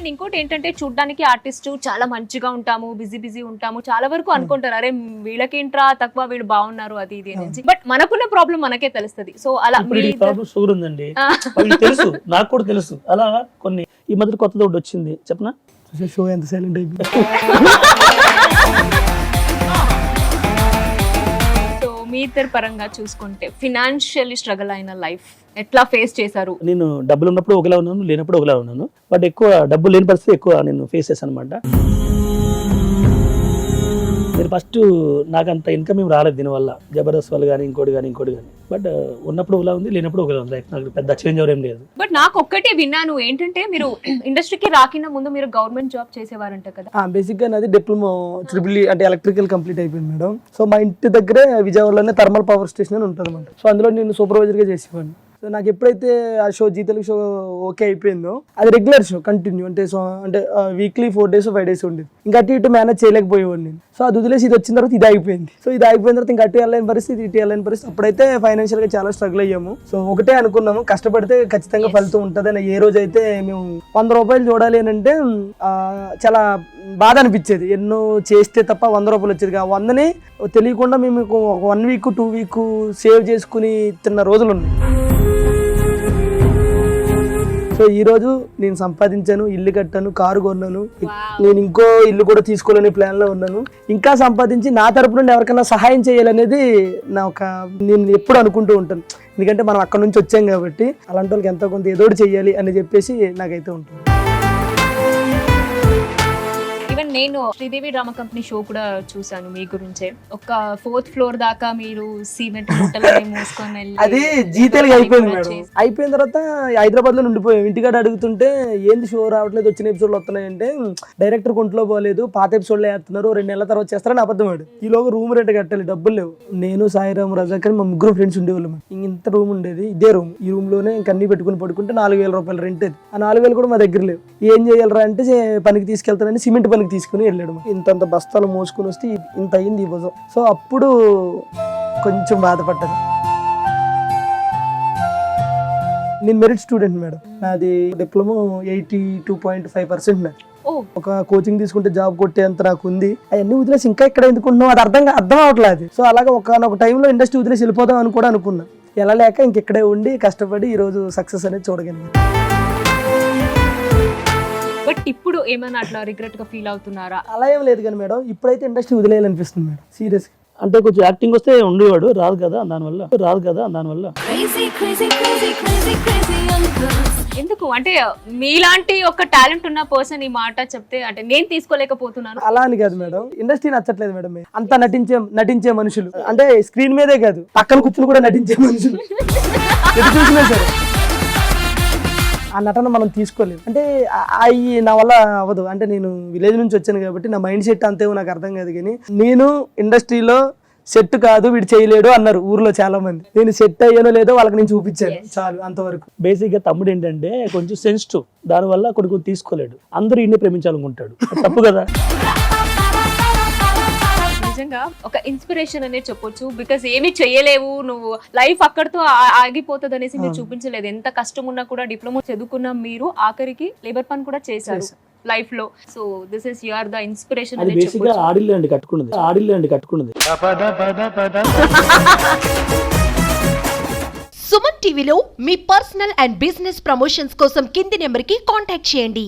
And ఇంకోటి ఏంటంటే చూడ్డానికి ఆర్టిస్ట్ చాలా మంచిగా ఉంటాము, బిజీ ఉంటాము, చాలా వరకు అనుకుంటారు అరే వీళ్ళకేంట్రా తక్కువ, వీళ్ళు బాగున్నారు అది ఇది అనేసి. బట్ మనకున్న ప్రాబ్లం మనకే తెలుస్తుంది. సో అలా షుగర్ ఉందండి తెలుసు, నాకు కూడా తెలుసు. అలా కొన్ని ఈ మధ్య కొత్తది ఒకటి వచ్చింది చెప్పనా, షో ఎంత సైలెంట్ అయిపోయింది. సో మీ ఇద్దరి పరంగా చూసుకుంటే ఫినాన్షియల్లీ స్ట్రగుల్ అయిన లైఫ్ ఎట్లా ఫేస్ చేశారు? నేను డబ్బులు ఉన్నప్పుడు ఒకలా ఉన్నాను, లేనప్పుడు ఒకలా ఉన్నాను. బట్ ఎక్కువ డబ్బులు లేని పరిస్థితి ఎక్కువ నేను ఫేస్ చేశాను అనమాట. నేను ఫస్ట్ నాకు అంత ఇన్కమ్ ఏం రాలేదు దీనివల్ల, జబర్దస్త్ వాళ్ళు కానీ ఇంకోటి కానీ. బట్ ఉన్నప్పుడు ఒకలా ఉంది, లేనప్పుడు ఒకలా ఉంది. నాకు పెద్ద చేంజ్ ఎవరు ఏం లేదు. బట్ నాకు ఒక్కటే విన్నాను ఏంటంటే మీరు ఇండస్ట్రీకి రాకిన ముందు మీరు గవర్నమెంట్ జాబ్ చేసేవారంట కదా? బేసిక్ గా నాది డిప్లొమా ట్రిపుల్ అంటే ఎలక్ట్రికల్ కంప్లీట్ అయిపోయింది మేడం. సో మా ఇంటి దగ్గరే విజయవాడలోనే థర్మల్ పవర్ స్టేషన్ అని ఉంటుంది అనమాట. సో అందులో నేను సూపర్వైజర్ గా చేసేవాడిని. సో నాకు ఎప్పుడైతే ఆ show Zee Telugu show okay అయిపోయిందో, అది రెగ్యులర్ షో కంటిన్యూ అంటే వీక్లీ 4 days 5 days ఉండేది. ఇంకా అటు ఇటు మేనేజ్ చేయలేకపోయేవాడిని నేను. సో అది వదిలేసి ఇది వచ్చిన తర్వాత ఇది అయిపోయింది. సో ఇది అయిపోయిన తర్వాత ఇంకా అటు వెళ్ళలేని పరిస్థితి, ఇటు వెళ్ళలేని పరిస్థితి. అప్పుడైతే ఫైనాన్షియల్ గా చాలా స్ట్రగుల్ అయ్యాము. సో ఒకటే అనుకున్నాము, కష్టపడితే ఖచ్చితంగా ఫలితం ఉంటుంది అని. ఏ రోజు అయితే మేము 100 రూపాయలు చూడాలి అని అంటే చాలా బాధ అనిపించేది. ఎన్నో చేస్తే తప్ప 100 రూపాయలు వచ్చేది. 100ని తెలియకుండా మేము 1 week 2 week సేవ్ చేసుకుని తిన్న రోజులు ఉన్నాయి. సో ఈ రోజు నేను సంపాదించాను, ఇల్లు కట్టాను, కారు కొన్నాను. నేను ఇంకో ఇల్లు కూడా తీసుకోవాలనే ప్లాన్ లో ఉన్నాను. ఇంకా సంపాదించి నా తరపు నుండి ఎవరికైనా సహాయం చేయాలనేది నేను ఎప్పుడు అనుకుంటూ ఉంటాను. ఎందుకంటే మనం అక్కడ నుంచి వచ్చాం కాబట్టి అలాంటి వాళ్ళకి ఎంతో కొంత ఏదోటి చెయ్యాలి అని చెప్పేసి నాకైతే ఉంటుంది. ఈవెన్ నేను శ్రీదేవి డ్రామా కంపెనీ షో కూడా చూసాను మీ గురించే. ఒక 4th floor దాకా మీరు సిమెంట్ మూటలని మోసుకొని వెళ్ళి అది జీతేలుగా అయిపోయింది మేడం. అయిపోయిన తర్వాత హైదరాబాద్ లో ఉండిపోయాం. ఇంటికాడ అడుగుతుంటే ఏంది షో రావట్లేదు, వచ్చిన ఎపిసోడ్లు వస్తున్నాయంటే డైరెక్టర్ కొంట్లో పోలేదు, పాత ఎపిసోడ్లో వేస్తున్నారు, 2 నెలల తర్వాత చేస్తారని అబద్ధమాడు. ఈలోగా రూమ్ రెంట్ కట్టాలి, డబ్బులు లేవు. నేను సాయిరామ్ రజాక్ అని మా 3 ఫ్రెండ్స్ ఉండేవాళ్ళం. ఇంత రూమ్ ఉండేది, ఇదే రూమ్. ఈ రూమ్ లోనే కన్నీ పెట్టుకుని పడుకుంటే 4,000 రూపాయలు రెంట్. అది ఆ 4,000 కూడా మా దగ్గర లేవు. ఏం చేయాలరా అంటే పనికి తీసుకెళ్తానని సిమెంట్ పనికి తీసుకుని వెళ్ళాడు. ఇంతంత బస్తాలు మోసుకుని వస్తే ఇంత అయింది ఈ భుజం. సో అప్పుడు కొంచెం బాధపడ్డాను. నేను మెరిట్ స్టూడెంట్ మేడం. నాది డిప్లొమా 82.5% నాది. ఒక కోచింగ్ తీసుకుంటే జాబ్ కొట్టేంత నాకు ఉంది. అవన్నీ వదిలేసి ఇంకా ఇక్కడ ఎందుకుంటున్నావు అది అర్థం అవట్లేదు. సో అలాగే ఒక టైంలో ఇండస్ట్రీ వదిలేసి వెళ్ళిపోదాం అని కూడా అనుకున్నా. ఎలా లేక ఇంకెక్కడే ఉండి కష్టపడి ఈ రోజు సక్సెస్ అనేది చూడగలిగాను. బట్ ఇప్పుడు ఏమైనా అట్లా రిగ్రెట్ గా ఫీల్ అవుతున్నారా? అలా ఏం లేదు కానీ మేడం, ఇప్పుడైతే ఇండస్ట్రీ వదిలేయాలనిపిస్తుంది మేడం సీరియస్. అంటే కొంచెం యాక్టింగ్ వస్తే ఉండేవాడు, రాదు కదా దానివల్ల. ఎందుకు అంటే మీలాంటి ఒక టాలెంట్ ఉన్న పర్సన్ ఈ మాట చెప్తే అంటే నేను తీసుకోలేకపోతున్నాను అలా అని కాదు మేడం, ఇండస్ట్రీ నచ్చట్లేదు మేడం. అంతా నటించే మనుషులు అంటే స్క్రీన్ మీదే కాదు పక్కన కూర్చుని కూడా నటించే మనుషులు చూసినా సరే ఆ నటన మనం తీసుకోలేము. అంటే అవి నా వల్ల అవ్వదు. అంటే నేను విలేజ్ నుంచి వచ్చాను కాబట్టి నా మైండ్ సెట్ అంతేమో నాకు అర్థం కాదు. కానీ నేను ఇండస్ట్రీలో సెట్ కాదు వీడు చేయలేడు అన్నారు ఊర్లో చాలా మంది. నేను సెట్ అయ్యానో లేదో వాళ్ళకి నేను చూపించాను, చాలు అంతవరకు. బేసిక్ గా తమ్ముడు ఏంటంటే కొంచెం సెన్సిటివ్, దానివల్ల కొడుకు తీసుకోలేడు. అందరూ ఇన్ని ప్రేమించాలనుకుంటాడు, తప్పు కదా. నిజంగా ఒక ఇన్స్పిరేషన్ అనేది చెప్పొచ్చు. బికాస్ ఏమి చేయలేవు నువ్వు, లైఫ్ అక్కడితో ఆగిపోతుంది అనేసి మీరు చూపించలేదు. ఎంత కష్టం ఉన్నా కూడా డిప్లొమా చదువుకున్న మీరు ఆఖరికి లేబర్ పని కూడా చేశారు లైఫ్ లో. So this is you are the inspiration అనేది చెప్పొచ్చు. బేసిక్ గా ఆడిల్లండి కట్టుకున్నది. సుమన్ టీవీలో మీ పర్సనల్ అండ్ బిజినెస్ ప్రమోషన్స్ కోసం కింది నెంబర్ కి కాంటాక్ట్ చేయండి.